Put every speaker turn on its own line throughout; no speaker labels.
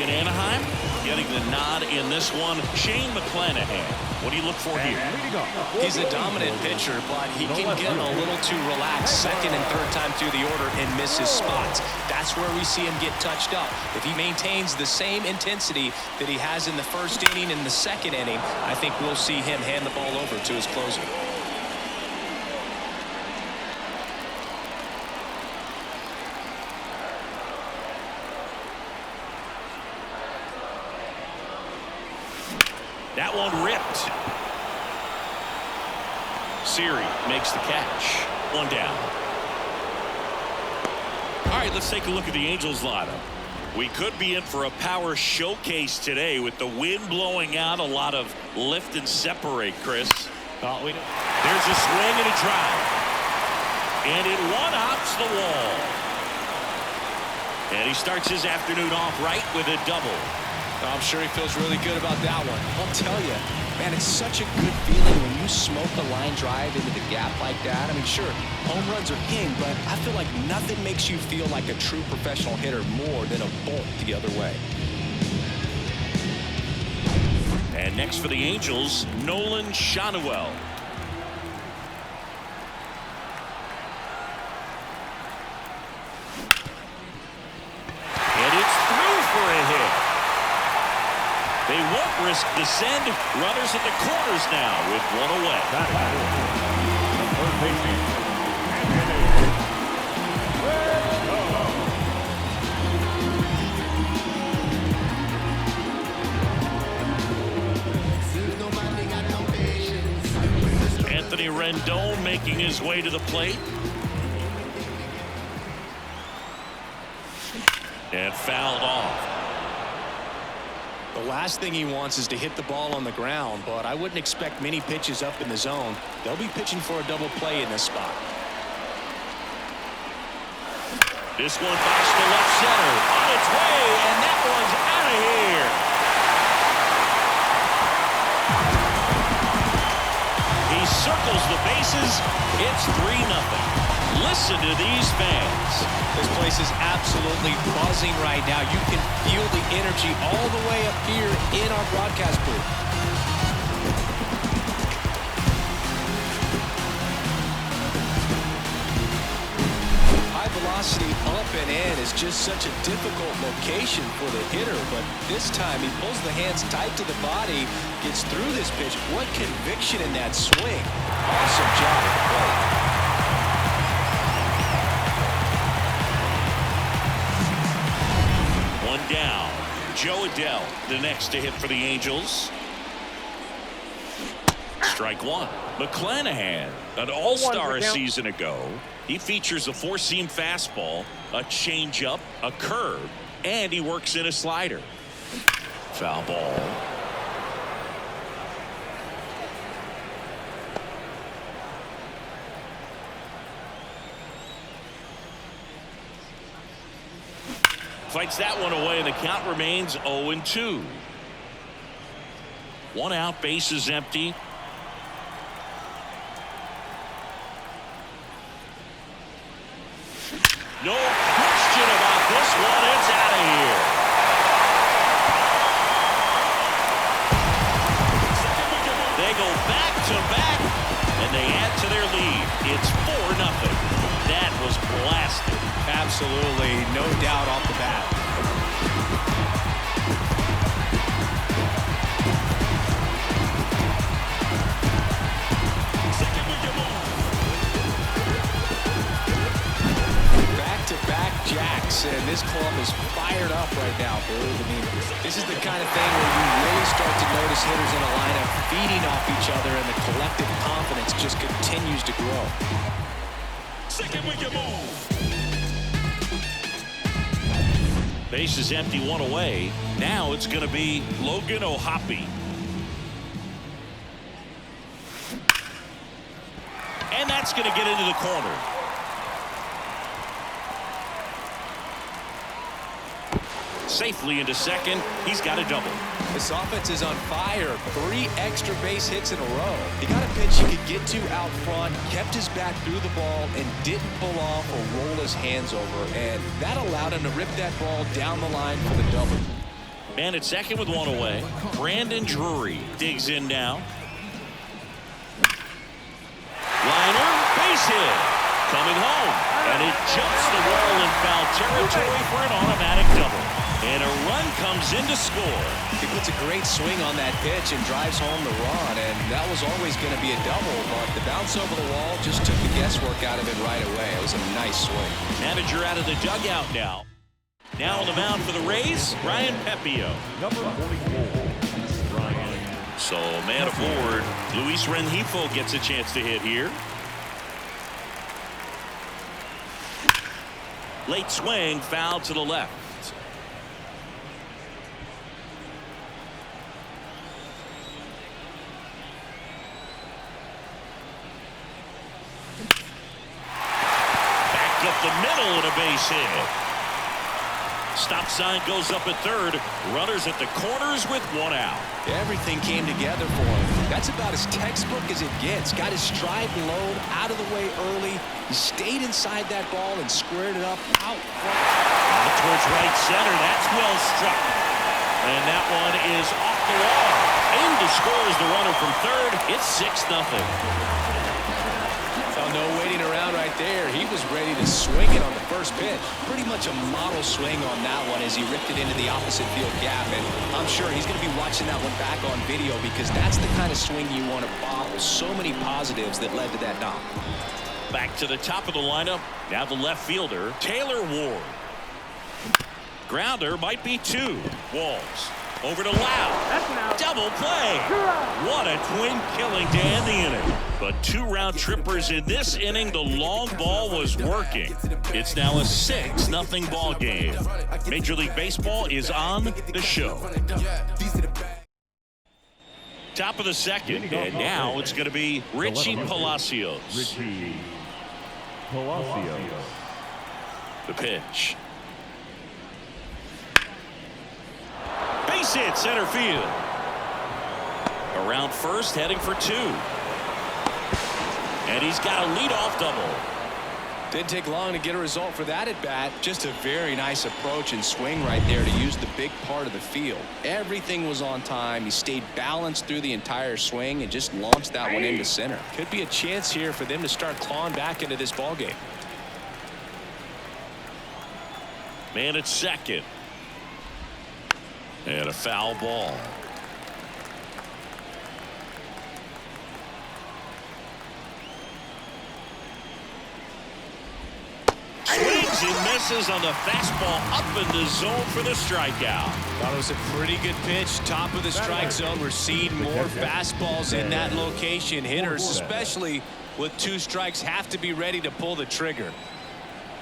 in Anaheim. Getting the nod in this one, Shane McClanahan. What do you look for here?
He's a dominant pitcher, but he can get a little too relaxed second and third time through the order and miss his spots. That's where we see him get touched up. If he maintains the same intensity that he has in the first inning and the second inning, I think we'll see him hand the ball over to his closer.
That one ripped. Siri makes the catch. One down. All right, let's take a look at the Angels lineup. We could be in for a power showcase today with the wind blowing out, a lot of lift and separate, Chris. There's a swing and a drive. And it one-hops the wall. And he starts his afternoon off right with a double.
I'm sure he feels really good about that one. I'll tell you, man, it's such a good feeling when you smoke a line drive into the gap like that. I mean, sure, home runs are king, but I feel like nothing makes you feel like a true professional hitter more than a bolt the other way.
And next for the Angels, Nolan Schanuel. And it's through for a hit. They won't risk the send. Runners at the corners now with one away. Anthony Rendon making his way to the plate. And fouled off.
The last thing he wants is to hit the ball on the ground, but I wouldn't expect many pitches up in the zone. They'll be pitching for a double play in this spot.
This one backs to left center. On its way, and that one's out of here. He circles the bases. It's 3-0. Listen to these fans.
This place is absolutely buzzing right now. You can feel the energy all the way up here in our broadcast booth. High velocity up and in is just such a difficult location for the hitter, but this time he pulls the hands tight to the body, gets through this pitch. What conviction in that swing. Awesome job at the plate.
Down. Joe Adell, the next to hit for the Angels. Strike one. McClanahan, an all-star a season ago. He features a four-seam fastball, a changeup, a curve, and he works in a slider. Foul ball. Fights that one away, and the count remains 0-2. One out, bases empty. No question about this one. It's out of here. They go back to back, and they add to their lead. It's 4-0. That was blasted.
Absolutely, no doubt off the bat. Back-to-back jacks, and this club is fired up right now. I mean, this is the kind of thing where you really start to notice hitters in a lineup feeding off each other, and the collective confidence just continues to grow.
Base is empty, one away. Now it's going to be Logan O'Hoppe. And that's going to get into the corner. Safely into second. He's got a double.
This offense is on fire. 3 extra base hits in a row. He got a pitch he could get to out front, kept his back through the ball, and didn't pull off or roll his hands over. And that allowed him to rip that ball down the line for the double.
Man at second with one away. Brandon Drury digs in now. Liner, base hit. Coming home. And it jumps the wall in foul territory for an automatic double. And a run comes in to score.
He puts a great swing on that pitch and drives home the run, and that was always going to be a double, but the bounce over the wall just took the guesswork out of it right away. It was a nice swing.
Manager out of the dugout now. Now on the mound for the Rays, Ryan Pepio.
Number 44, Ryan.
So man aboard, Luis Rengifo gets a chance to hit here. Late swing, foul to the left. Back up the middle and a base hit. Stop sign goes up at third. Runners at the corners with one out.
Everything came together for him. That's about as textbook as it gets. Got his stride and load out of the way early. He stayed inside that ball and squared it up out front.
Out towards right center. That's well struck. And that one is off the wall. In to score is the runner from third. It's 6-0.
No waiting around right there. He was ready to swing it on the first pitch. Pretty much a model swing on that one as he ripped it into the opposite field gap. And I'm sure he's going to be watching that one back on video because that's the kind of swing you want to bottle. So many positives that led to that knock.
Back to the top of the lineup. Now the left fielder, Taylor Ward. Grounder might be two. Walls. Over to Loud. Double play. What a twin killing to end the inning. But 2 round trippers in this inning. The long ball was working. It's now a 6-0 ball game. Major League Baseball is on the show. Top of the second. And now it's going to be Richie Palacios.
Richie Palacios.
The pitch. Base hit center field. Around first, heading for 2. And he's got a leadoff double.
Didn't take long to get a result for that at bat. Just a very nice approach and swing right there to use the big part of the field. Everything was on time. He stayed balanced through the entire swing and just launched that one into center. Could be a chance here for them to start clawing back into this ball game.
Man at second. And a foul ball. Swings and misses on the fastball up in the zone for the strikeout.
Thought it was a pretty good pitch. Top of the strike zone. We're seeing more fastballs in that location. Hitters, especially with 2 strikes, have to be ready to pull the trigger.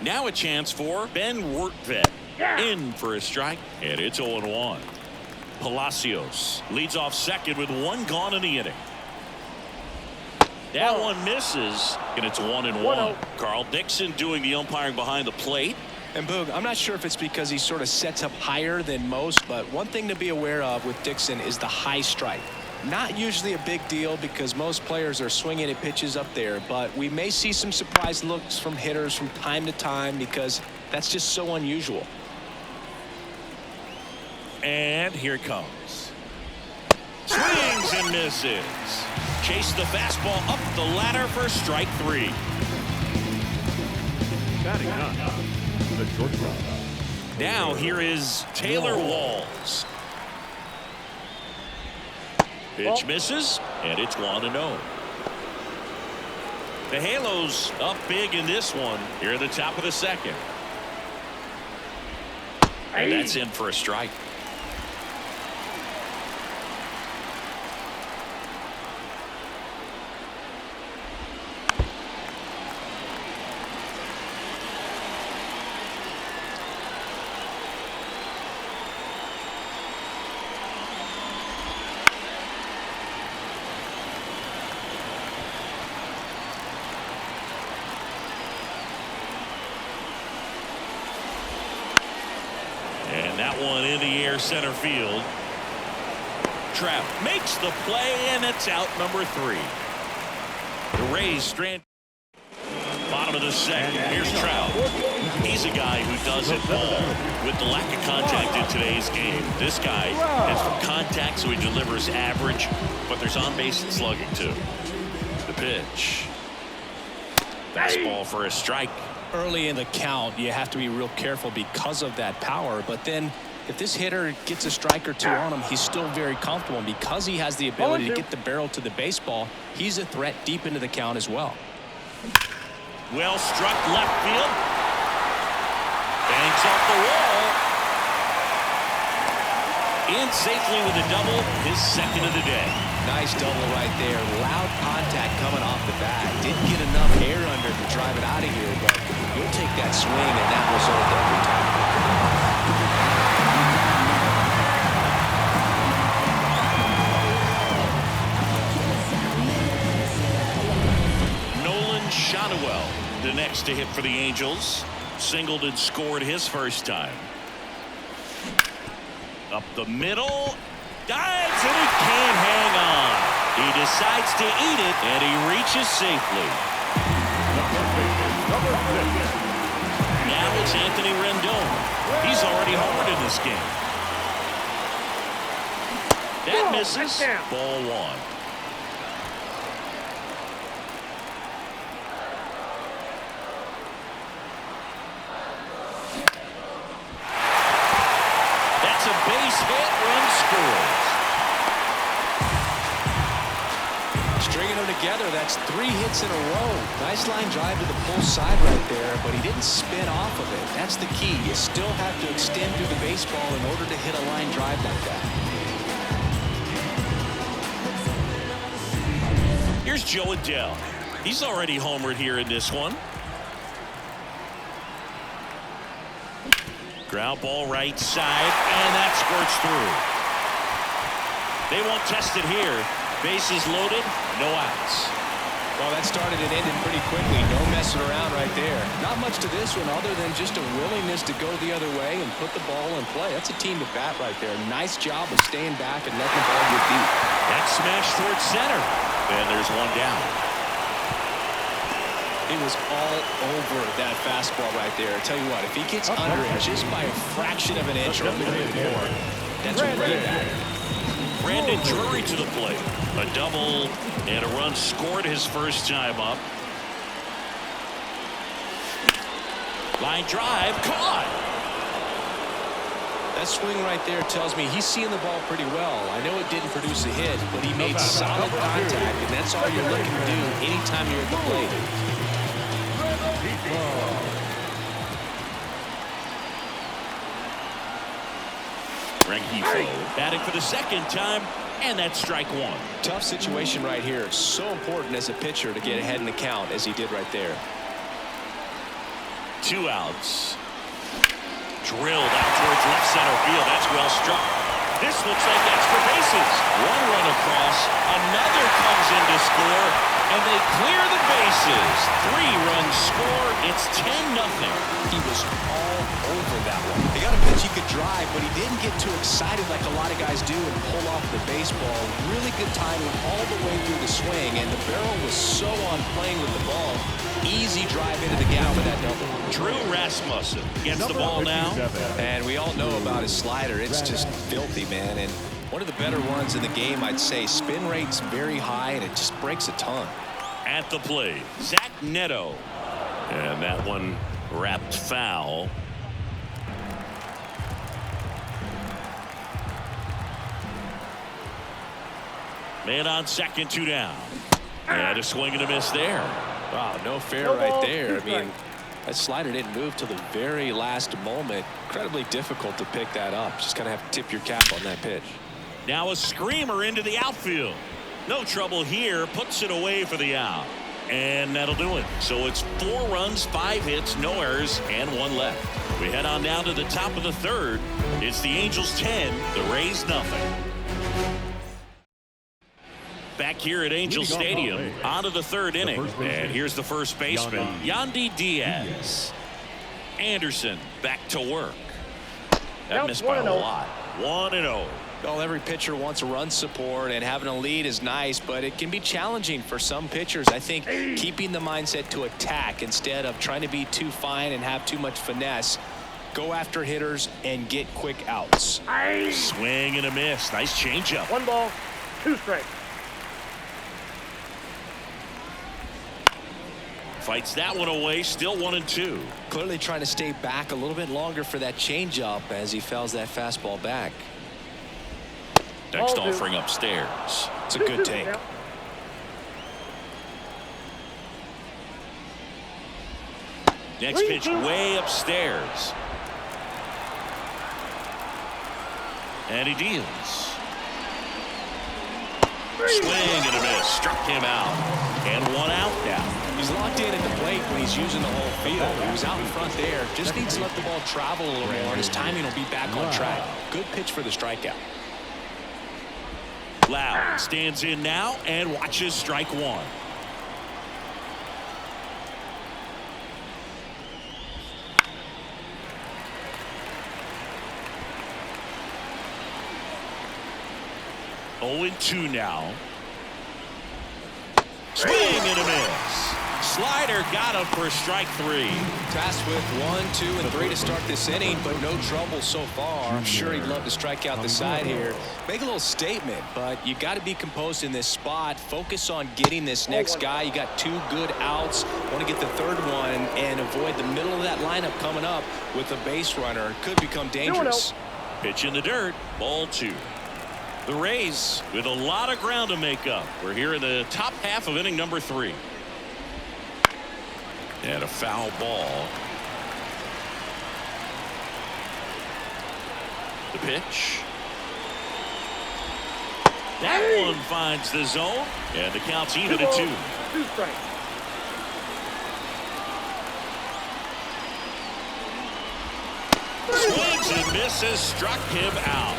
Now a chance for Ben Wertvet. In for a strike, and it's 0-1. Palacios leads off second with 1 gone in the inning. That one misses, and it's 1-1. Carl Dixon doing the umpiring behind the plate.
And Boog, I'm not sure if it's because he sort of sets up higher than most, but one thing to be aware of with Dixon is the high strike. Not usually a big deal because most players are swinging at pitches up there, but we may see some surprise looks from hitters from time to time because that's just so unusual.
And here it comes. Swings and misses. Chase the fastball up the ladder for strike 3.
Batting up, the shortstop.
Now here is Taylor Walls. Pitch misses, and it's 1-0. The Halos up big in this one here at the top of the second. And that's in for a strike. And that one in the air center field. Trout makes the play, and it's out number 3. The Rays strand. Bottom of the second. Here's Trout. He's a guy who does it all. With the lack of contact in today's game, this guy has some contact, so he delivers average, but there's on-base and slugging too. The pitch. Fastball for a strike.
Early in the count, you have to be real careful because of that power, but then if this hitter gets a strike or two on him, he's still very comfortable, and because he has the ability to get the barrel to the baseball, he's a threat deep into the count as well.
Well struck left field. Banks off the wall. In safely with a double, his second of the day.
Nice double right there. Loud contact coming off the bat. Didn't get enough air under to drive it out of here, but you'll take that swing and that result every
time. Nolan Shotwell, the next to hit for the Angels. Singled and scored his first time. Up the middle. Dives and he can't hang on. He decides to eat it and he reaches safely. Now it's Anthony Rendon. He's already homered in this game. That misses. Ball one. That's a base hit. Run scores.
Stringing them together, that's 3 hits in a row. Nice line drive to the pull side right there, but he didn't spin off of it. That's the key. You still have to extend through the baseball in order to hit a line drive like that.
Here's Joe Adele. He's already homered here in this one. Ground ball right side, and that squirts through. They won't test it here. Bases loaded, no outs.
Well, that started and ended pretty quickly. No messing around right there. Not much to this one other than just a willingness to go the other way and put the ball in play. That's a team to bat right there. Nice job of staying back and letting the ball get deep.
That smash towards center. And there's one down.
It was all over that fastball right there. I tell you what, if he gets under it just by a fraction of an inch or a little bit more, that's a great bat.
Brandon Drury to the plate. A double and a run scored his first time up. Line drive caught.
That swing right there tells me he's seeing the ball pretty well. I know it didn't produce a hit, but he made solid contact, and that's all you're looking to do anytime you're at the plate.
Rengifo batting for the second time, and that's strike one.
Tough situation right here. So important as a pitcher to get ahead in the count as he did right there.
2 outs. Drilled out towards left center field. That's well struck. This looks like extra bases. 1 run across. Another comes in to score, and they clear the bases. 3-run score. It's 10-0.
He was all over that one. They got a pitch he could drive, but he didn't get too excited like a lot of guys do and pull off the baseball. Really good timing all the way through the swing, and the barrel was so on playing with the ball. Easy drive into the gap for that double.
Drew Rasmussen gets the ball now.
And we all know about his slider. It's just filthy, man. And one of the better ones in the game, I'd say. Spin rate's very high, and it just breaks a ton.
At the plate, Zach Neto. And that one wrapped foul. Man on second, 2 down. And a swing and a miss there.
Wow, no fair right there. I mean, that slider didn't move till the very last moment. Incredibly difficult to pick that up. Just kind of have to tip your cap on that pitch.
Now a screamer into the outfield. No trouble here. Puts it away for the out. And that'll do it. So it's 4 runs, 5 hits, no errors, and 1 left. We head on down to the top of the third. It's the Angels 10, the Rays nothing. Back here at Angel Stadium, on to the third inning. And here's the first baseman, Yandy Diaz. Anderson back to work. That missed by a lot. 1-0.
Well, every pitcher wants run support, and having a lead is nice, but it can be challenging for some pitchers. I think keeping the mindset to attack instead of trying to be too fine and have too much finesse. Go after hitters and get quick outs.
Swing and a miss. Nice changeup.
1 ball, 2 strikes.
Fights that one away. Still 1-2.
Clearly trying to stay back a little bit longer for that changeup as he fouls that fastball back.
Next offering upstairs.
It's a good take.
Next pitch way upstairs. And he deals. Swing and a miss. Struck him out. And 1 out now.
He's locked in at the plate when he's using the whole field. He was out in front there. Just needs to let the ball travel a little more, and his timing will be back on track. Good pitch for the strikeout.
Loud stands in now and watches strike 1. Oh, 2 now. Swing and a miss. Slider got him for strike 3.
Tasked with 1, 2, and 3 to start this inning, but no trouble so far. I'm sure he'd love to strike out the side here. Make a little statement, but you got to be composed in this spot. Focus on getting this next guy. You got 2 good outs. Want to get the 3rd one and avoid the middle of that lineup coming up with a base runner. Could become dangerous.
Pitch in the dirt. Ball 2. The Rays with a lot of ground to make up. We're here in the top half of inning number 3. And a foul ball. The pitch. That one finds the zone. And the count's even at 2.
2 strikes.
Swings and misses. Struck him out.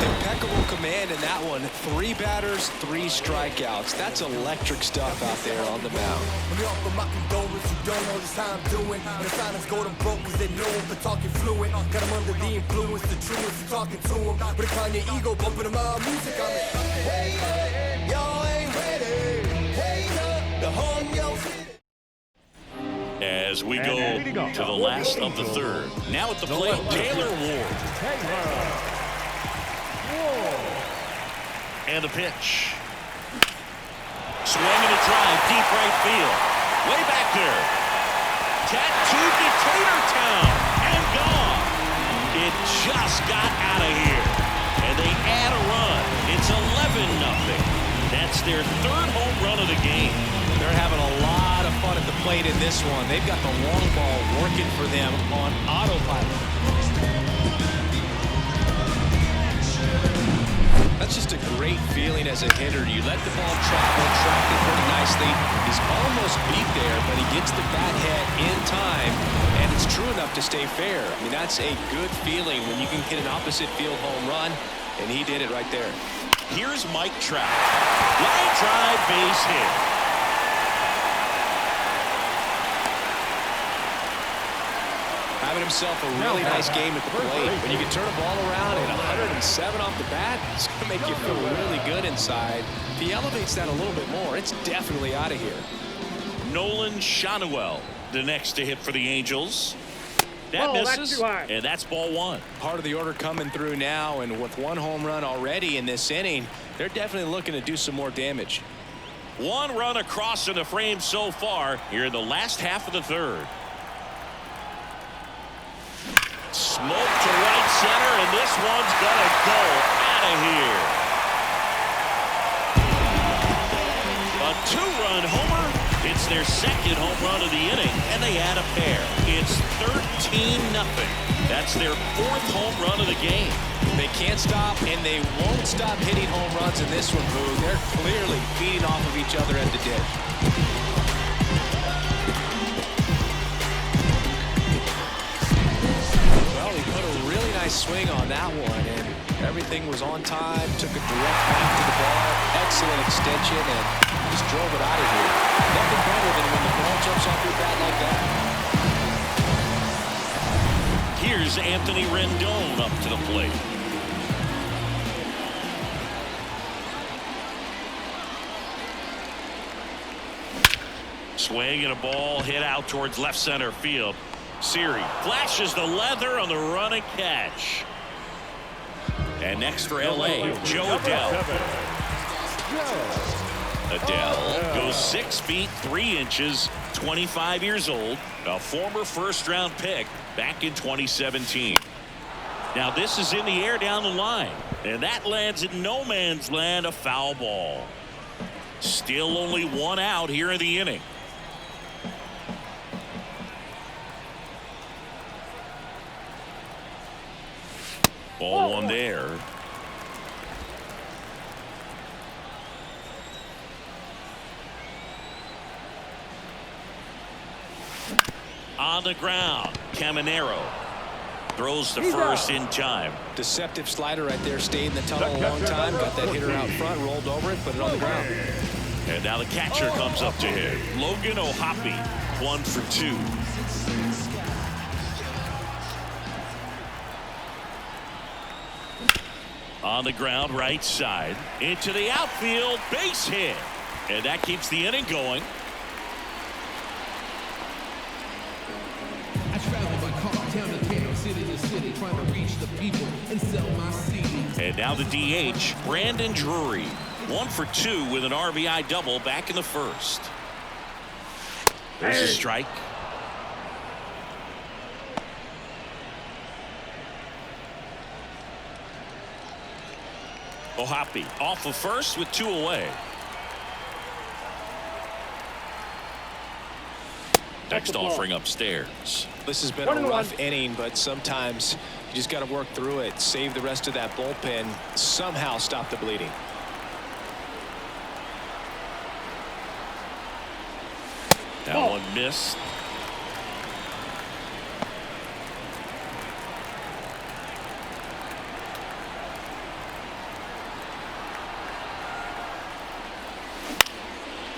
Impeccable command in that one. 3 batters, 3 strikeouts. That's electric stuff out there on the mound.
When we offer my condolence, you don't know just how I'm doing. And the silence golden broke cause they know him for talking fluent. Got him under the influence, the truest, talking to him. But it's on your ego, bumping him out music on it. Hey, y'all ain't ready. Hey, the home, yo.
As we go to the last of the 3rd. Now at the plate, Taylor Ward. And the pitch. Swing and a drive, deep right field. Way back there. Tattooed to Tatertown and gone. It just got out of here. And they add a run. It's 11-0. That's their 3rd home run of the game.
They're having a lot of fun at the plate in this one. They've got the long ball working for them on autopilot. That's just a great feeling as a hitter. You let the ball travel, track it pretty nicely. He's almost beat there, but he gets the bat hit in time, and it's true enough to stay fair. I mean, that's a good feeling when you can hit an opposite field home run, and he did it right there.
Here's Mike Trout. Line drive, base hit.
Having himself a really nice game at the plate. When you can turn a ball around at 107 off the bat, it's going to make you feel really good inside. If he elevates that a little bit more, it's definitely out of here.
Nolan Shanuel, the next to hit for the Angels. That misses, and that's ball 1.
Part of the order coming through now, and with 1 home run already in this inning, they're definitely looking to do some more damage.
1 run across in the frame so far here in the last half of the 3rd. Smoke to right center, and this one's gonna go out of here. A 2-run homer. It's their 2nd home run of the inning, and they add a pair. It's 13-0. That's their 4th home run of the game.
They can't stop, and they won't stop hitting home runs in this one, Boo. They're clearly feeding off of each other at the dish. Nice swing on that one, and everything was on time. Took a direct path to the ball. Excellent extension, and just drove it out of here. Nothing better than when the ball jumps off your bat like that.
Here's Anthony Rendon up to the plate. Swing and a ball hit out towards left center field. Siri flashes the leather on the run and catch. And next for LA, Joe Adele. Adele goes 6 feet 3 inches, 25 years old, a former first-round pick back in 2017. Now this is in the air down the line, and that lands in no man's land, a foul ball. Still only 1 out here in the inning. Ball 1 there. On the ground, Caminero throws to first in time.
Deceptive slider right there. Stayed in the tunnel a long time. Got that hitter out front, rolled over it, put it on the ground.
And now the catcher comes up to hit. Logan O'Hoppe, 1 for 2. On the ground, right side, into the outfield, base hit. And that keeps the inning going.
I travel by car, town to town, city to city, trying to reach the people and sell my CD.
And now the DH, Brandon Drury, 1 for 2 with an RBI double back in the first. There's a strike. O'Hoppe off of first with 2 away. Next offering upstairs.
This has been a rough inning, but sometimes you just got to work through it, save the rest of that bullpen, somehow stop the bleeding.
That one missed.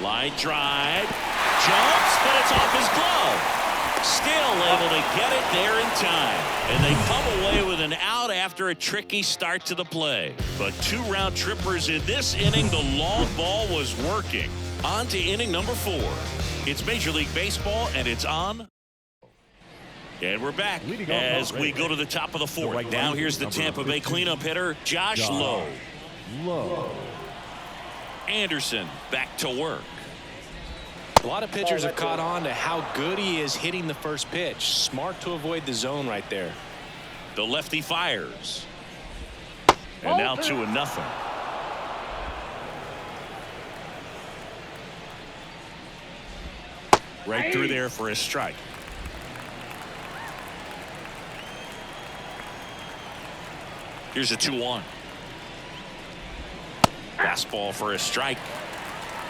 Line drive, jumps, but it's off his glove. Still able to get it there in time. And they come away with an out after a tricky start to the play. But 2 round trippers in this inning. The long ball was working. On to inning number 4. It's Major League Baseball, and it's on. And we're back as we go to the top of the 4th. Now here's the Tampa Bay cleanup hitter, Josh Lowe. Anderson back to work.
A lot of pitchers have caught on to how good he is hitting the first pitch. Smart to avoid the zone right there.
The lefty fires. And now 2-0. Right through there for a strike. Here's a 2-1. Fastball for a strike.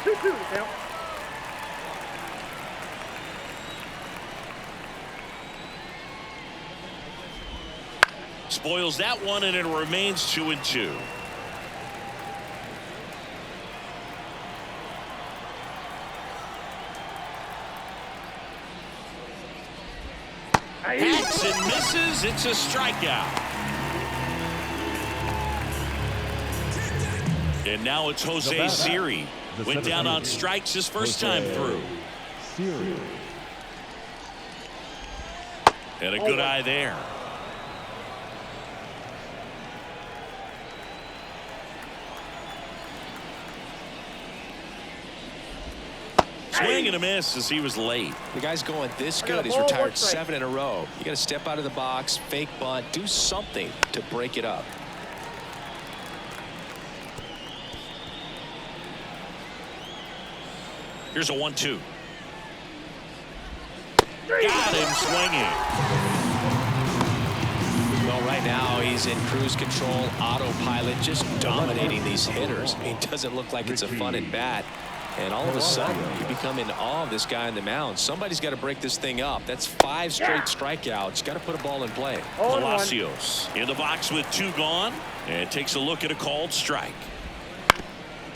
2-2 count.
Spoils that one, and it remains 2-2. Hacks and misses. It's a strikeout. And now it's Jose Siri. Went down on strikes his first time through. And a good eye there. Swing and a miss as he was late.
The guy's going this good. He's retired 7 in a row. You got to step out of the box, fake bunt, do something to break it up.
Here's a 1-2. Got him swinging.
Well, right now he's in cruise control, autopilot, just dominating these hitters. I mean, it doesn't look like it's a fun at bat. And all of a sudden, you become in awe of this guy on the mound. Somebody's got to break this thing up. That's 5 straight strikeouts. Got to put a ball in play.
Palacios in the box with 2 gone, and takes a look at a called strike.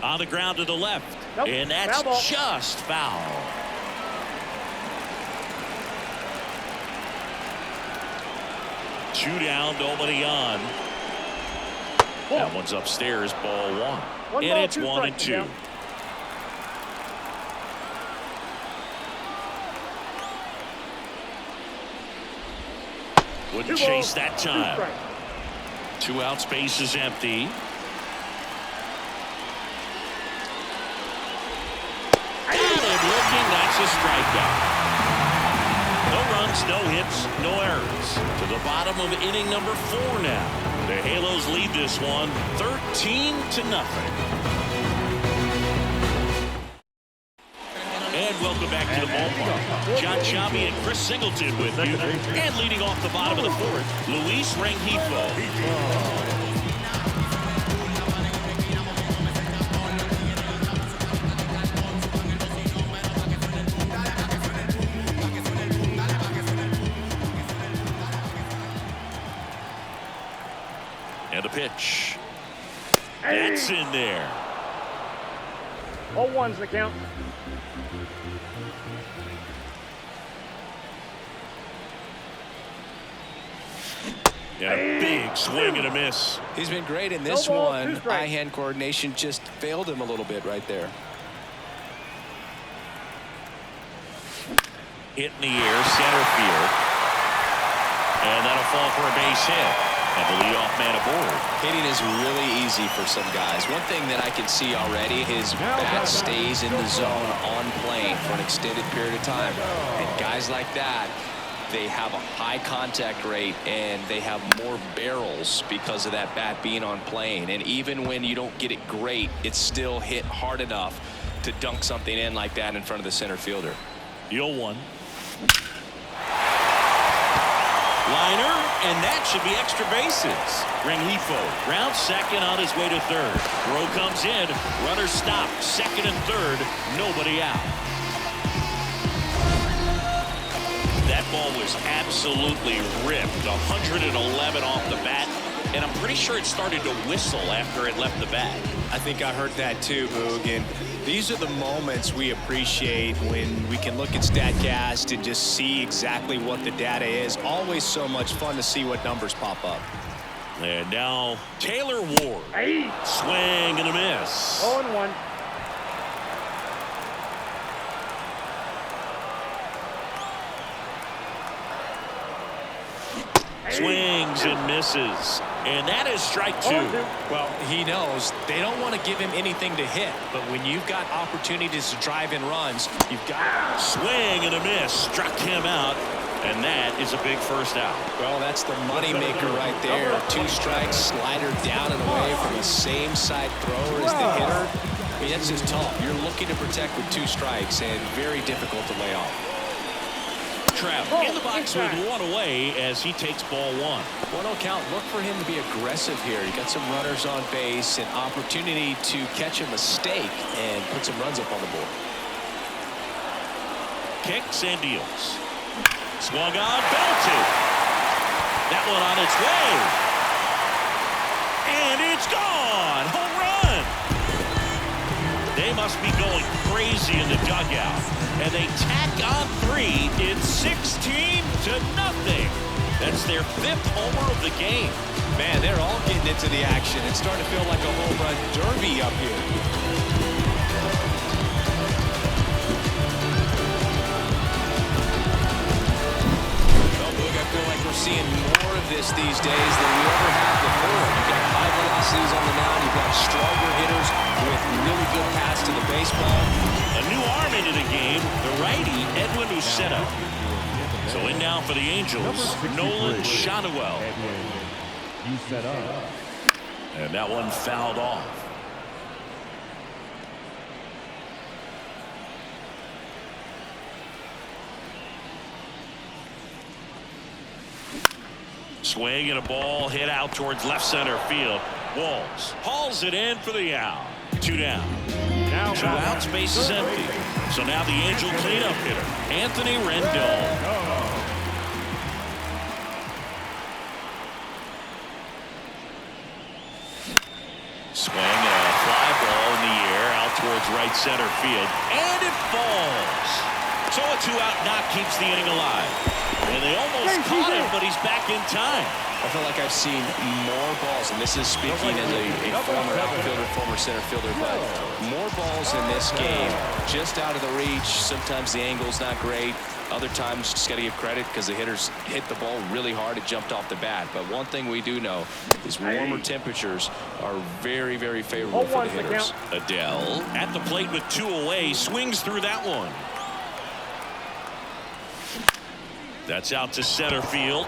On the ground to the left, and that's just foul. 2 down, nobody on. That one's upstairs, ball 1. And it's 1-2. Wouldn't chase that time. 2 out, space is empty. Got him looking, that's a strikeout. No runs, no hits, no errors. To the bottom of inning number 4 now. The Halos lead this one 13-0. And welcome back to the ballpark. John Sciambi and Chris Singleton with you. And leading off the bottom of the 4th, Luis Rengifo. And a pitch. That's in there.
0-1's the count.
Yeah, a big swing and a miss.
He's been great in this one. Eye-hand coordination just failed him a little bit right there.
Hit in the air, center field. And that'll fall for a base hit. And the leadoff man aboard.
Hitting is really easy for some guys. One thing that I can see already, his bat stays in the zone on plane for an extended period of time. And guys like that, they have a high contact rate and they have more barrels because of that bat being on plane. And even when you don't get it great, it's still hit hard enough to dunk something in like that in front of the center fielder.
The 0-1. Liner, and that should be extra bases. Rengifo rounds second on his way to third. Throw comes in. Runner stopped. Second and third. Nobody out. That ball was absolutely ripped. 111 off the bat. And I'm pretty sure it started to whistle after it left the bat.
I think I heard that too, Boog. And these are the moments we appreciate when we can look at StatCast and just see exactly what the data is. Always so much fun to see what numbers pop up.
And now Taylor Ward. Swing and a miss.
0-1.
Swings and misses. And that is strike 2.
Well, he knows they don't want to give him anything to hit. But when you've got opportunities to drive in runs, you've got...
Swing and a miss. Struck him out. And that is a big first out.
Well, that's the money maker right there. 2 strikes, slider down and away from the same side thrower as the hitter. I mean, that's just tough. You're looking to protect with 2 strikes and very difficult to lay off.
Travel in the box with 1 away as he takes ball 1.
1-0 count. Look for him to be aggressive here. You got some runners on base, an opportunity to catch a mistake and put some runs up on the board.
Kicks and deals. Swung on, belted. That one on its way. And it's gone. Home run. They must be going crazy in the dugout. And they tack on 3. It's 16-0. That's their 5th homer of the game.
Man, they're all getting into the action. It's starting to feel like a home run derby up here.
Well, Boog, I feel like we're seeing more of this these days than we ever have before. You've got high velocities on the mound. You've got stronger hitters with really good pass to the baseball.
A new arm into the game, the righty, Edwin Uceta. So in now for the Angels, Nolan Shanuel. And that one fouled off. Swing and a ball hit out towards left center field. Walls hauls it in for the out. 2 down. 2 out, space is empty. So now the Angel cleanup hitter, Anthony Rendon. Swing and a fly ball in the air out towards right center field. And it falls. So a 2 out knock keeps the inning alive. And they almost caught him, but he's back in time.
I feel like I've seen more balls, and this is speaking as a former outfielder, former center fielder, but more balls in this game just out of the reach. Sometimes the angle's not great. Other times, just got to give credit because the hitters hit the ball really hard. It jumped off the bat. But one thing we do know is warmer temperatures are very, very favorable for the hitters.
Adele at the plate with 2 away, swings through that one. That's out to center field.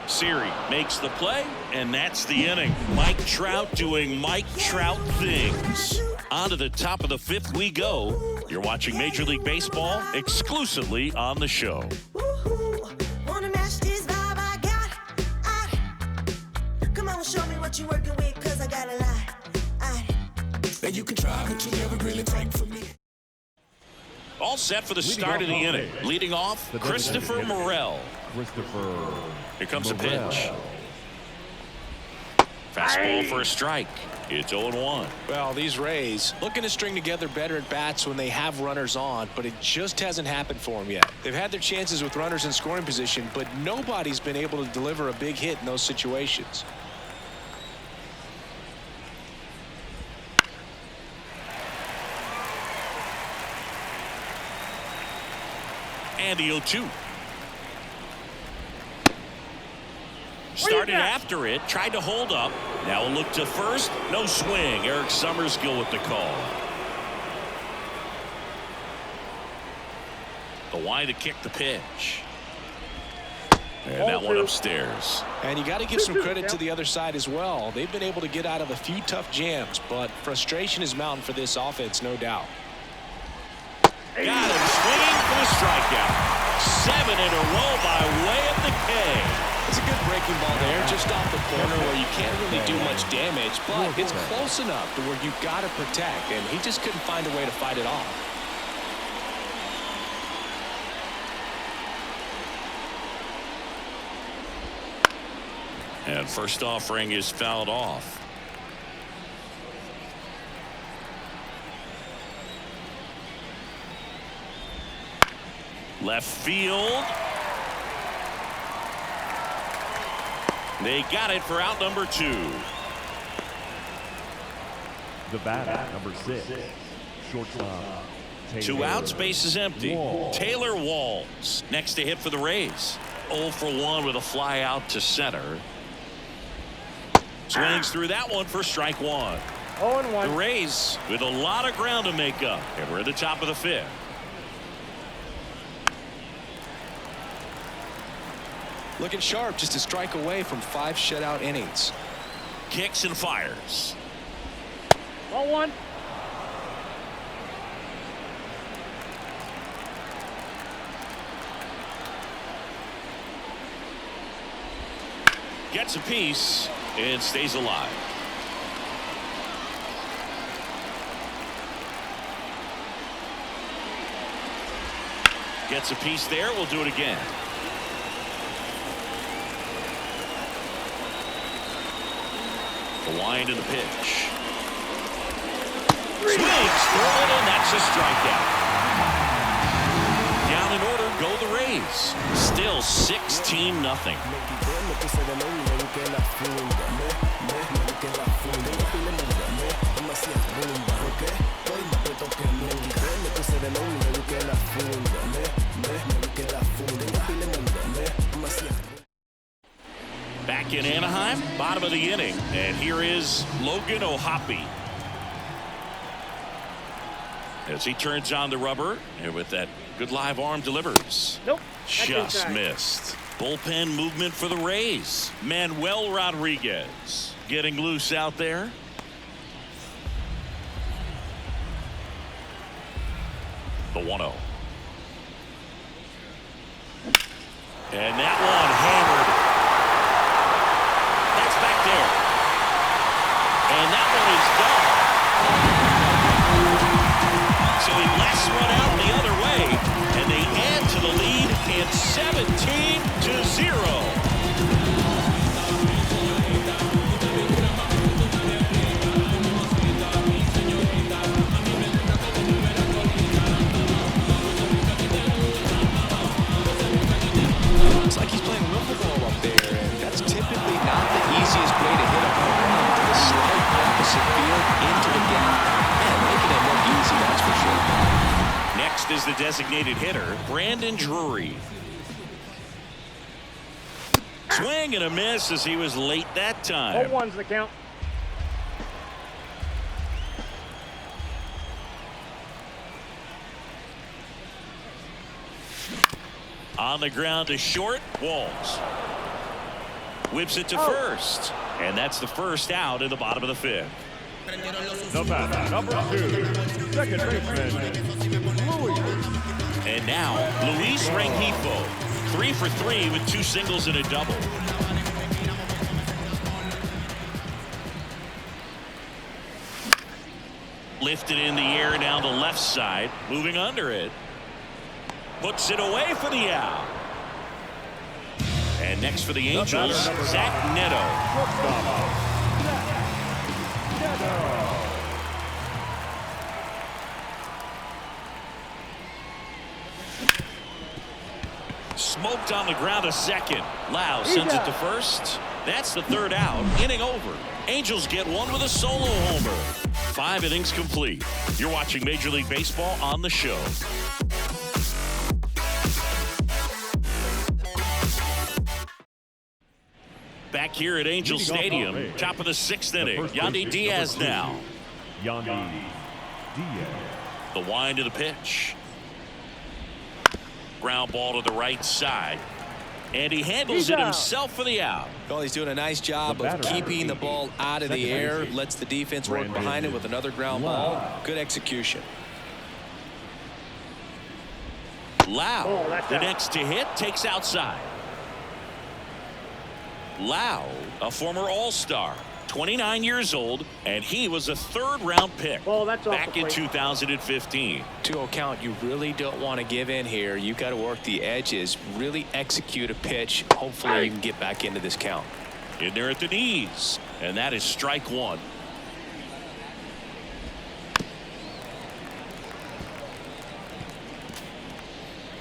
Siri makes the play, and that's the inning. Mike Trout doing Mike Trout things. On to the top of the 5th we go. You're watching Major League Baseball exclusively on the show.
Wanna match this vibe I got? Come on, show me what you're working with, 'cause I got a lot.
And you can try, but you never really fight for me.
All set for the start of the inning. Leading off, Christopher Morel. Here comes a pitch. Fastball for a strike. It's 0-1.
Well, these Rays looking to string together better at bats when they have runners on, but it just hasn't happened for them yet. They've had their chances with runners in scoring position, but nobody's been able to deliver a big hit in those situations.
And the 0-2. Started after it, tried to hold up. Now a look to first, no swing. Eric Summerskill with the call. The wide to kick the pitch. And that one upstairs.
And you got to give some credit to the other side as well. They've been able to get out of a few tough jams, but frustration is mounting for this offense, no doubt.
Got him swinging for the strikeout. 7 in a row by way of the K.
It's a good breaking ball there, just off the corner where you can't really do much damage, but it's close enough to where you've got to protect, and he just couldn't find a way to fight it off.
And first offering is fouled off. Left field. They got it for out number 2.
The batter, number 6, shortstop.
2 outs, base is empty. Taylor Walls next to hit for the Rays. 0 for 1 with a fly out to center. Swings through that one for strike 1.
0-1.
The Rays with a lot of ground to make up, and we're at the top of the 5th.
Looking sharp, just a strike away from 5 shutout innings.
Kicks and fires.
0-1.
Gets a piece and stays alive. Gets a piece there. We'll do it again. The wind and the pitch. Swings through it, and that's a strikeout. Down in order go the Rays. Still 16-0. Back in Anaheim, bottom of the inning, and here is Logan O'Hoppe. As he turns on the rubber, and with that good live arm delivers.
Nope.
Just missed. Bullpen movement for the Rays. Manuel Rodriguez getting loose out there. The 1-0. And that one hammered. That's back there. And that one is gone. So he lasts one out the other way, and they add to the lead in 17-0.
not the easiest way to hit a home run to the slight opposite field into the gap. And making it look easy, that's for sure.
Next is the designated hitter, Brandon Drury. Swing and a miss as he was late that time.
0-1's the count.
On the ground to short, Walls. Whips it to first. And that's the first out in the bottom of the fifth.
The batter, number 2, second baseman, Luis.
And now, Luis Rengifo. 3 for 3 with 2 singles and a double. Lifted in the air down the left side. Moving under it. Puts it away for the out. And next for the Angels, Zach Neto. Smoked on the ground to second. Lau sends it to first. That's the third out. Inning over. Angels get one with a solo homer. 5 innings complete. You're watching Major League Baseball on the show. Back here at Angel Stadium, top of the 6th inning. Yandy Diaz now.
Yandy Diaz.
The wind of the pitch. Ground ball to the right side. And he handles it himself for the out.
Well, he's doing a nice job of keeping the ball out of the air. Lets the defense work behind it with another ground ball. Good execution.
Lau, the next to hit, takes outside. Lau, a former All-Star, 29 years old, and he was a 3rd-round pick back in 2015.
2-0 count. You really don't want to give in here. You got to work the edges, really execute a pitch. Hopefully you can get back into this count.
In there at the knees, and that is strike 1.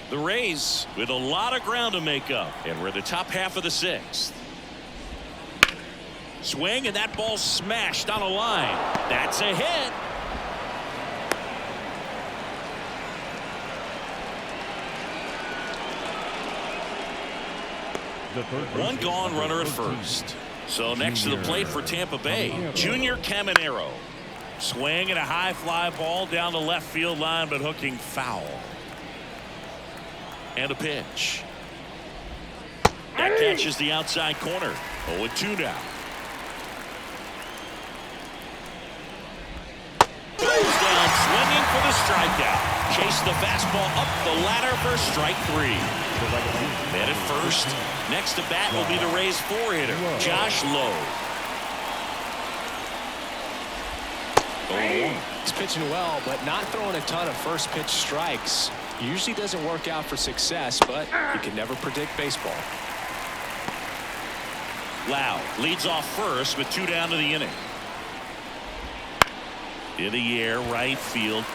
The Rays with a lot of ground to make up, and we're in the top half of the 6th. Swing, and that ball smashed on a line. That's a hit. One gone, runner at first. So next to the plate for Tampa Bay, Junior Caminero. Swing and a high fly ball down the left field line, but hooking foul. And a pitch. That catches the outside corner. 0-2 now. Goes down swinging for the strikeout. Chase the fastball up the ladder for strike 3. Man at first. Next to bat will be the Rays 4-hitter, Josh Lowe.
He's pitching well, but not throwing a ton of first pitch strikes. Usually doesn't work out for success, but you can never predict baseball.
Lau leads off first with 2 down to the inning. In the air, right field.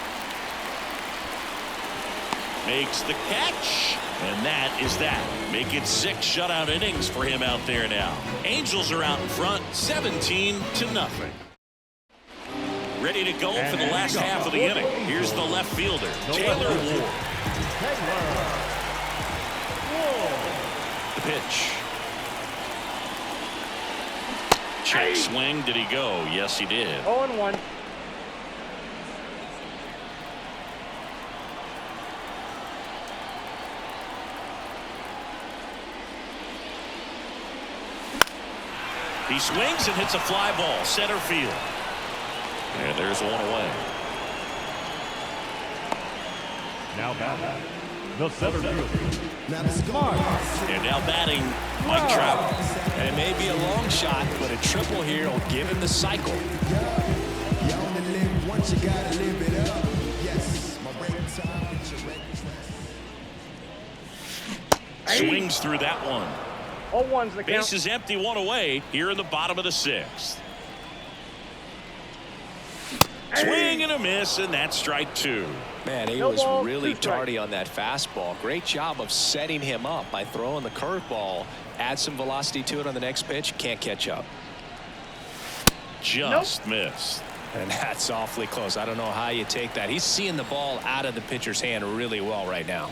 Makes the catch. And that is that. Make it 6 shutout innings for him out there now. Angels are out in front, 17-0. Ready to go for the last half of the inning. Here's the left fielder, Taylor Ward. The pitch. Check swing. Did he go? Yes, he did.
0-1.
He swings and hits a fly ball center field. And there's one away.
Now batting, the center fielder.
And now batting, Mike Trout.
And it may be a long shot, but a triple here will give him the cycle.
Swings through that one.
0-1's the count.
Base is empty, one away here in the bottom of the 6th. Swing and a miss, and that's strike 2.
Man, he was really tardy on that fastball. Great job of setting him up by throwing the curveball add some velocity to it on the next pitch, can't catch up.
Just missed.
And that's awfully close. I don't know how you take that. He's seeing the ball out of the pitcher's hand really well right now.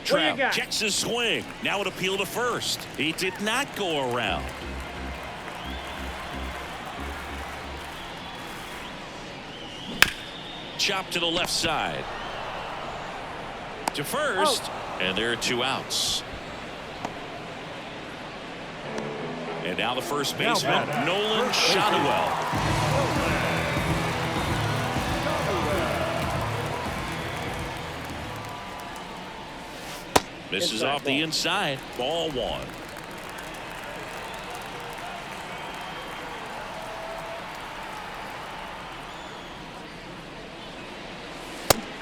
Trout checks his swing. Now an appeal to first. He did not go around. Chop to the left side. To first. And there are 2 outs. And now the first baseman, Nolan Shotwell. Misses off the inside. Ball 1.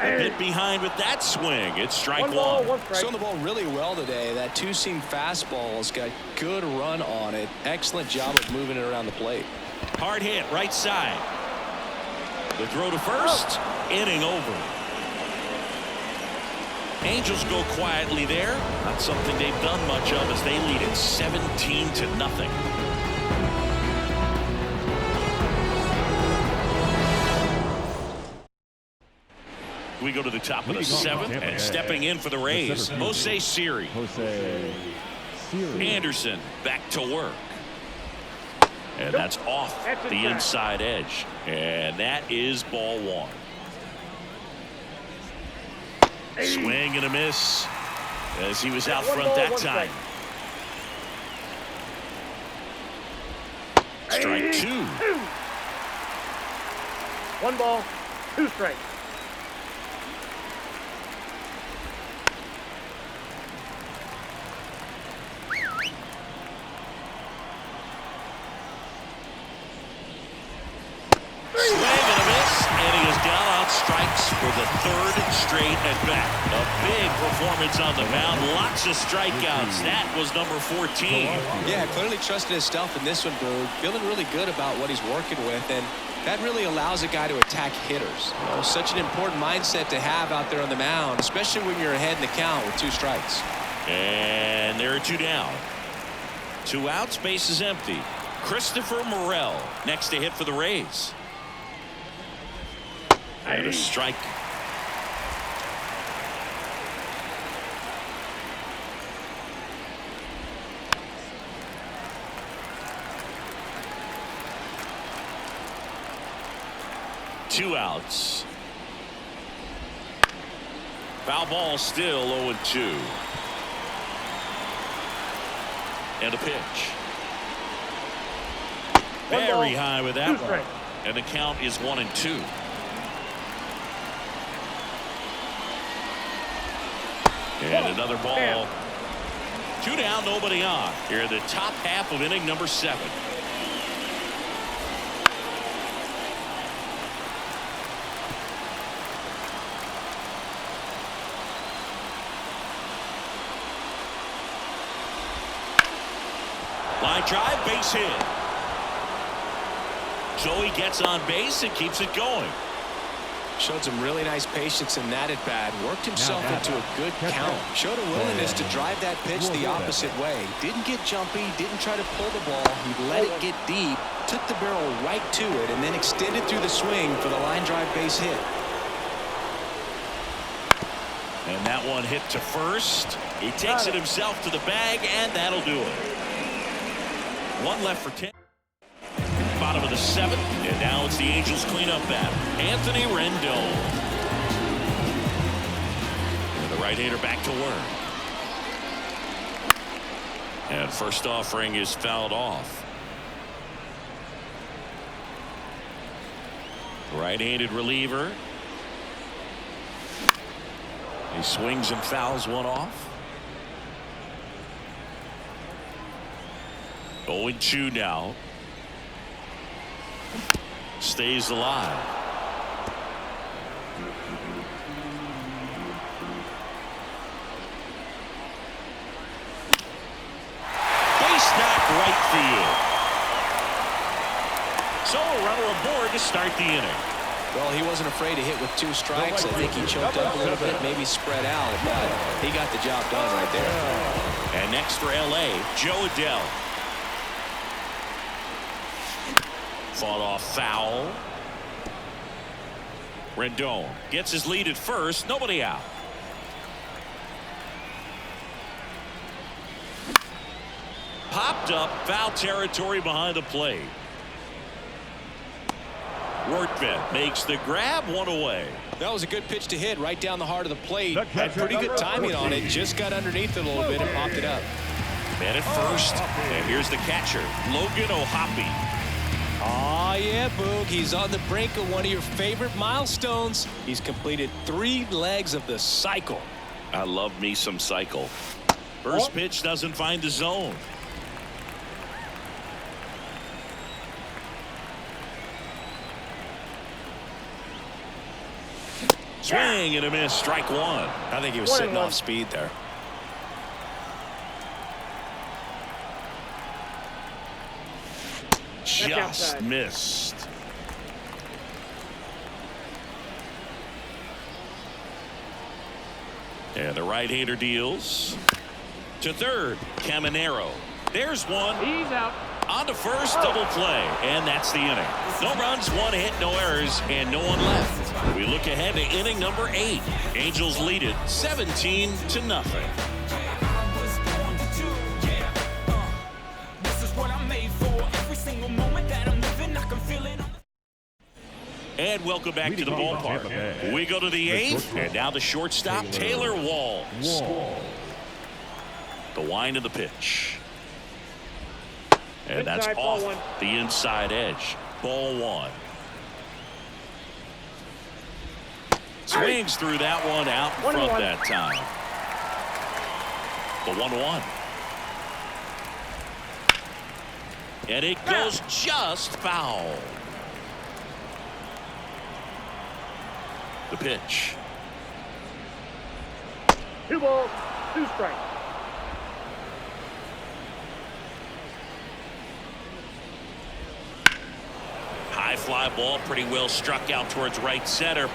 A bit behind with that swing. It's strike 1.
Throwing the ball really well today. That 2-seam fastball's got good run on it. Excellent job of moving it around the plate.
Hard hit right side. The throw to first. Inning over. Angels go quietly there. Not something they've done much of as they lead it 17-0. We go to the top of the 7th, and stepping in for the Rays, Jose Siri. Anderson back to work. And that's off the inside edge. And that is ball 1. Swing and a miss as he was out front that time. Strike 2.
1 ball, 2 strikes.
Strikes for the 3rd straight at bat. A big performance on the mound. Lots of strikeouts. That was number 14.
Yeah, clearly trusted his stuff in this one, Boog. Feeling really good about what he's working with, and that really allows a guy to attack hitters. You know, such an important mindset to have out there on the mound, especially when you're ahead in the count with 2 strikes.
And there are 2 down. 2 outs, base is empty. Christopher Morel next to hit for the Rays. And a strike. Two outs. Foul ball still 0-2. And a pitch. Very high with that one. And the count is 1-2. And another ball. 2 down, nobody on. Here in the top half of inning number 7. Line drive, base hit. Joey gets on base and keeps it going.
Showed some really nice patience in that at bat. Worked himself into a good count. Showed a willingness to drive that pitch the opposite way. Didn't get jumpy. Didn't try to pull the ball. He let it get deep. Took the barrel right to it and then extended through the swing for the line drive base hit.
And that one hit to first. He takes it himself to the bag, and that'll do it. 1 left for 10. Bottom of the 7th, and now it's the Angels cleanup batter, Anthony Rendon. And the right-hander back to work. And first offering is fouled off. Right-handed reliever. He swings and fouls one off. 0-2 now. Stays alive. Base knock right field. So a runner aboard to start the inning.
Well, he wasn't afraid to hit with 2 strikes. I think he choked up a little bit, maybe spread out, but he got the job done right there.
And next for L.A., Joe Adele. Fought off foul. Rendon gets his lead at first. Nobody out. Popped up, foul territory behind the plate. Workman makes the grab, 1 away.
That was a good pitch to hit right down the heart of the plate. Had pretty good timing on it. Just got underneath it a little bit and popped it up.
Man at first, and here's the catcher, Logan O'Hoppe.
Oh, yeah, Boog. He's on the brink of one of your favorite milestones. He's completed 3 legs of the cycle.
I love me some cycle. First pitch doesn't find the zone. Swing and a miss, strike 1.
I think he was sitting off speed there.
Just missed. And the right-hander deals to third. Caminero. There's one.
He's out.
On to first, double play, and that's the inning. No runs, 1 hit, no errors, and no one left. We look ahead to inning number 8. Angels lead it 17-0. And welcome back to the ballpark. We go to the 8th, and now the shortstop, Taylor Walls. The wind of the pitch. And that's off the inside edge. Ball 1. Swings through that one out in front that time. The 1-1. And it goes just foul. The pitch.
2 balls, 2 strikes.
High fly ball, pretty well struck out towards right center.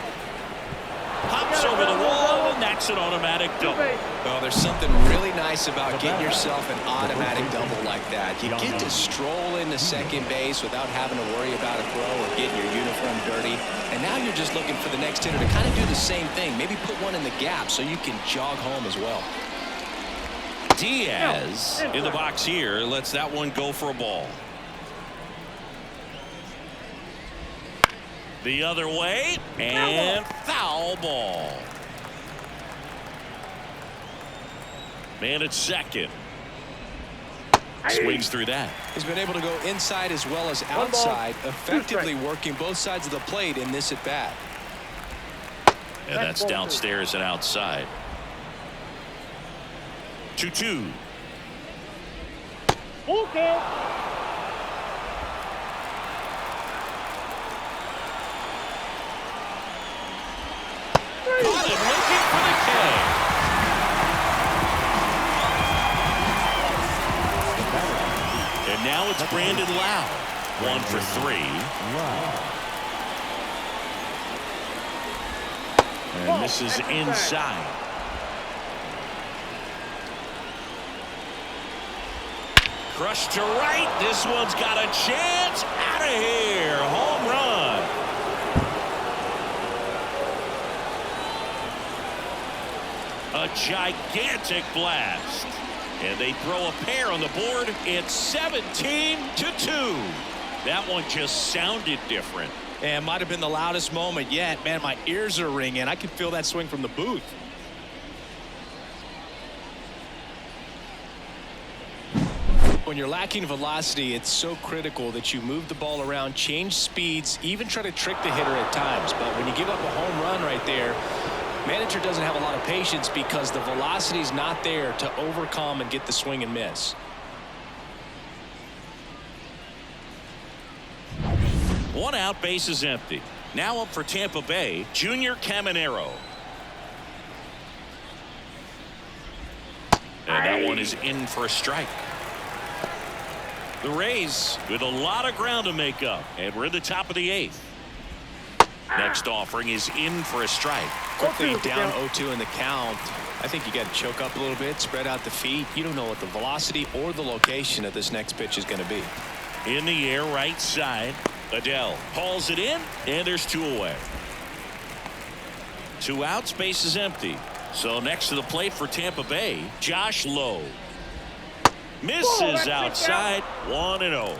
Pops over the wall, and that's an automatic double.
Well, there's something really nice about getting yourself an automatic double like that. You get to stroll into second base without having to worry about a throw or getting your uniform dirty. And now you're just looking for the next hitter to kind of do the same thing. Maybe put one in the gap so you can jog home as well.
Diaz in the box here lets that one go for a ball. The other way, and foul ball. Man at second. Swings through that.
He's been able to go inside as well as outside, effectively working both sides of the plate in this at bat.
And that's downstairs and outside. 2-2.
Okay.
Caught him looking for the K. And now it's Brandon Lau. 1 for 3. And this is inside. Crushed to right. This one's got a chance. Out of here. Home run. A gigantic blast. And they throw a pair on the board. It's 17-2. That one just sounded different.
And might have been the loudest moment yet. Man, my ears are ringing. I can feel that swing from the booth. When you're lacking velocity, it's so critical that you move the ball around, change speeds, even try to trick the hitter at times. But when you give up a home run right there, manager doesn't have a lot of patience because the velocity's not there to overcome and get the swing and miss.
One out, base is empty. Now up for Tampa Bay, Junior Caminero. And that one is in for a strike. The Rays with a lot of ground to make up, and we're in the top of the 8th. Next offering is in for a strike.
Quickly down 0-2 in the count. I think you got to choke up a little bit, spread out the feet. You don't know what the velocity or the location of this next pitch is going to be.
In the air, right side. Adele hauls it in, and there's 2 away. 2 outs, base is empty. So next to the plate for Tampa Bay, Josh Lowe. Misses outside, 1-0.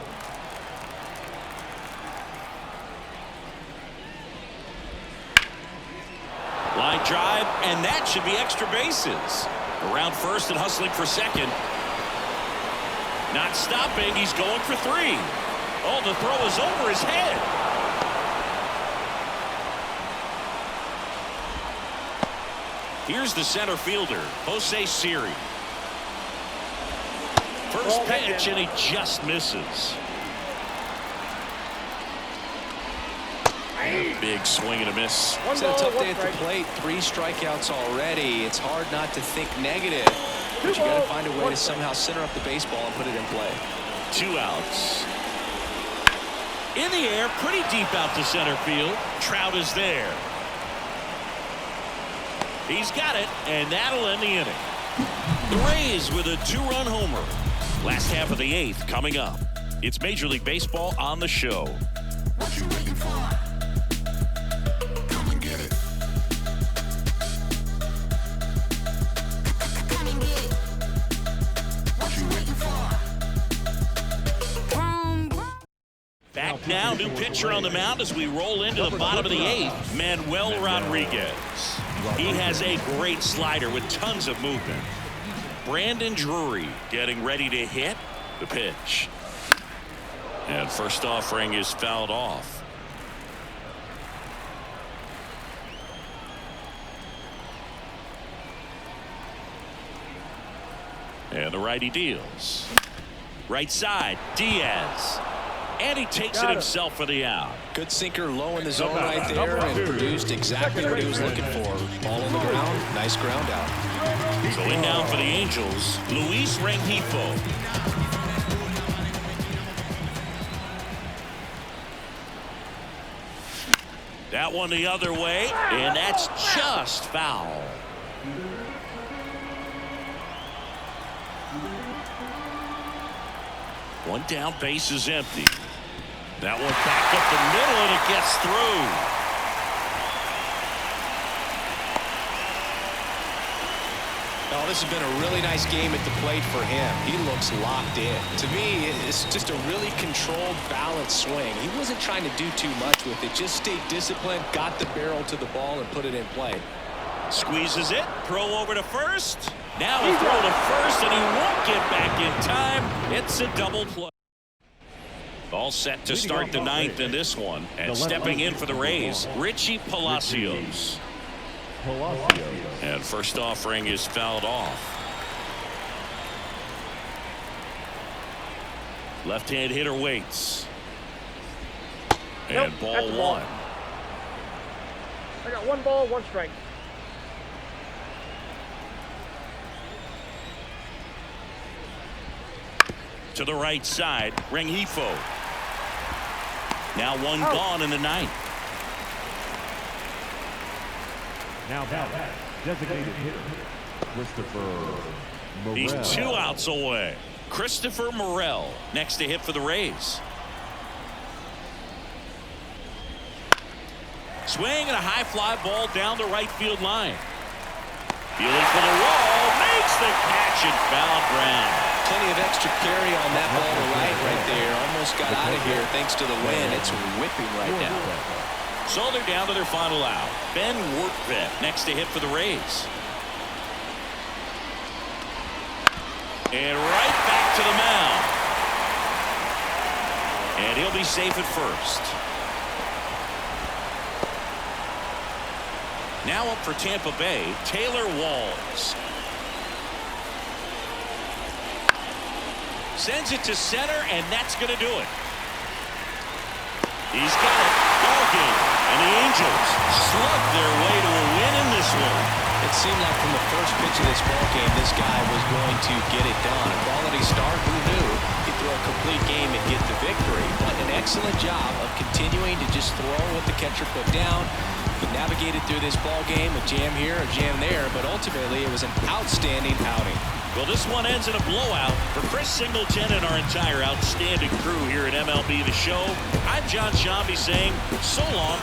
Line drive, and that should be extra bases. Around first and hustling for second. Not stopping, he's going for 3. Oh, the throw is over his head. Here's the center fielder, Jose Siri. First pitch, and he just misses. Big swing and a miss.
It's a tough day at the plate. 3 strikeouts already. It's hard not to think negative, but you got to find a way to somehow center up the baseball and put it in play.
2 outs. In the air, pretty deep out to center field. Trout is there. He's got it, and that'll end the inning. The Rays with a 2-run homer. Last half of the 8th coming up. It's Major League Baseball on the show.
What you waiting for? Come and get it. Come and get it. What you waiting for?
Back now, new pitcher on the mound as we roll into the bottom of the 8th, Manuel Rodriguez. He has a great slider with tons of movement. Brandon Drury getting ready to hit the pitch. And first offering is fouled off. And the righty deals. Right side, Diaz. And he takes it himself for the out.
Good sinker low in the zone right there and produced exactly what he was looking for. Ball on the ground, nice ground out.
Going down for the Angels, Luis Rengifo. That one the other way, and that's just foul. One down, base is empty. That one back up the middle, and it gets through.
Oh, this has been a really nice game at the plate for him. He looks locked in. To me, it's just a really controlled, balanced swing. He wasn't trying to do too much with it. Just stayed disciplined, got the barrel to the ball, and put it in play.
Squeezes it, throw over to first. Now a throw to first, and he won't get back in time. It's a double play. All set to start the 9th in this one. And stepping in for the Rays, Richie Palacios. And first offering is fouled off. Left-hand hitter waits. And ball 1.
I got 1 ball, 1 strike.
To the right side, Rengifo. Now 1 gone in the 9th.
Now back, designated hitter, Christopher Morel.
He's 2 outs away. Christopher Morel next to hit for the Rays. Swing and a high fly ball down the right field line. Feeling for the wall, makes the catch and foul ground.
Plenty of extra carry on that ball to right there. Almost got out of here thanks to the wind. It's whipping right now.
So they're down to their final out. Ben Workvet next to hit for the Rays. And right back to the mound. And he'll be safe at first. Now up for Tampa Bay, Taylor Walls. Sends it to center, and that's going to do it. He's got it. Ball game. And the Angels slug their way to a win in this one.
It seemed like from the first pitch of this ball game, this guy was going to get it done. A quality start, who knew? He'd throw a complete game and
get the victory. But an excellent job of continuing to just throw what the catcher put down. He navigated through this ball game, a jam here, a jam there, but ultimately it was an outstanding outing.
Well, this one ends in a blowout. For Chris Singleton and our entire outstanding crew here at MLB The Show, I'm John Shambi saying so long.